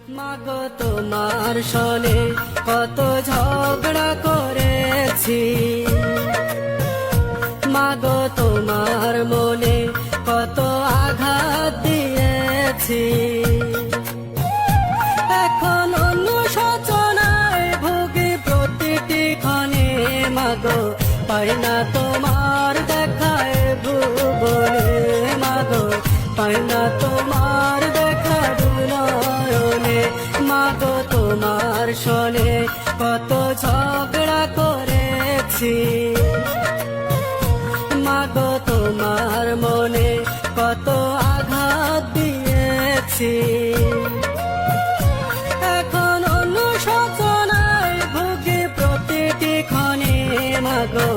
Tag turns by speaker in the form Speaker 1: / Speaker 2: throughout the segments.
Speaker 1: মাগো তোমার সনে কত ঝগড়া করেছি, মাগো তোমার মনে কত আঘাত দিয়েছি। এখন অনুশোচনায় ভুগি প্রতিটি ক্ষণে, মাগো পাই না তোমার দেখায় ভুবনে, মাগো পাই না তোমার দেখা দুনয়নে। মাগো তোমার সনে কত ঝগড়া করেছি, মাগো তোমার মনে কত আঘাত দিয়েছি। এখন অনুশোচনায় ভুগি প্রতিটি ক্ষণে, মাগো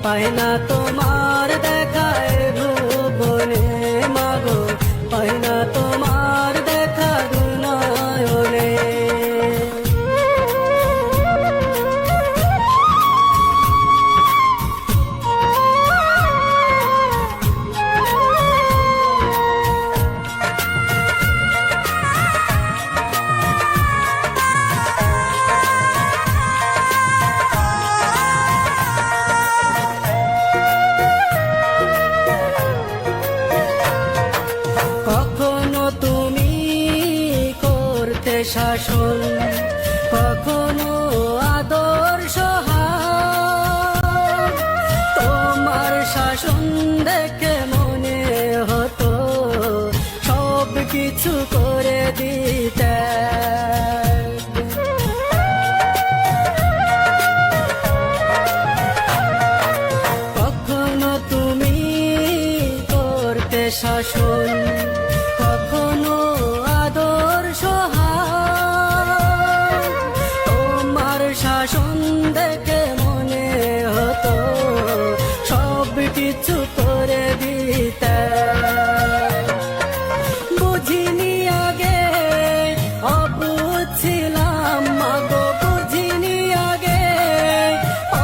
Speaker 1: পাই না তোমার দেখায় ভুবনে, মাগো পাই না তোমার দেখা দুনয়নে। কখনো তুমি করতে শাসন, কখনো আদর্শ হার, তোমার শাসন দেখে মনে হতো সব কিছু করে দিতে। কখনো তুমি করতে শাসন, কখনো আদর্শ হার, তোমার শাসন দেখে মনে হতো সব কিছু করে দিতে। বুঝিনি আগে অবুঝ ছিলাম, মাগো বুঝিনি আগে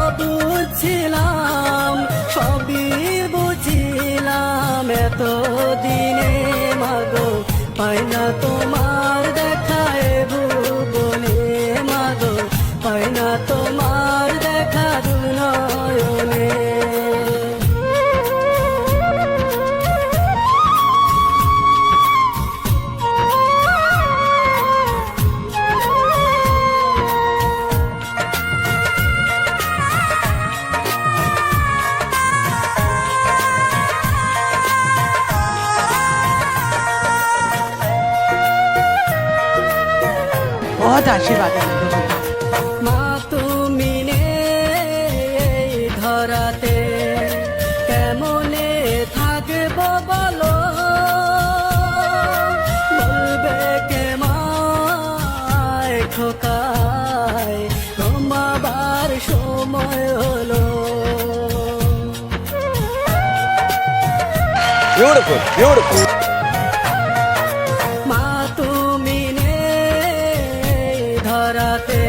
Speaker 1: অবুঝ ছিলাম, সবই বুঝিলাম এতদিনে। মাগো পাই না তোমার দেখায় ভুবনে, মাগো পাই না তোমার দেখা দুনয়নে।
Speaker 2: बहुत आशीर्वाद है।
Speaker 1: মা তুমি নেই ধরাতে কেমনে থাকবো বলো, বলবে কে মায় খোকায় তোমাবার সময় হলো।
Speaker 3: Beautiful, beautiful.
Speaker 1: মা তুমি নেই ধরাতে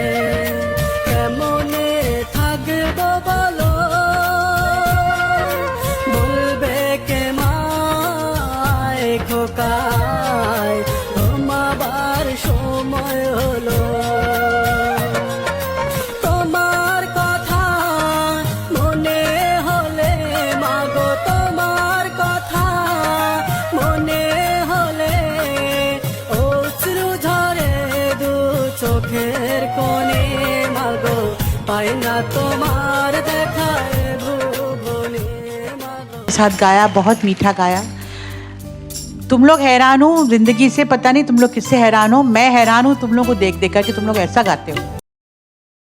Speaker 1: কেমনে থাকবো বলো, বলবে কে মায় খোকায় তোমাবার সময় হলো। তোমার কথা মনে হলে, মাগো তোমার কথা মনে হলে অশ্রু ঝরে দু চোখের কোণে, মাগো পাই না তোমার দেখায় ভুবনে, মাগো।
Speaker 2: साथ गाया, बहुत मीठा गाया। तुम लोग हैरान हो जिंदगी से, पता नहीं तुम लोग किससे हैरान हो। मैं हैरान हूँ तुम लोग को देख देख कर कि तुम लोग ऐसा गाते हो।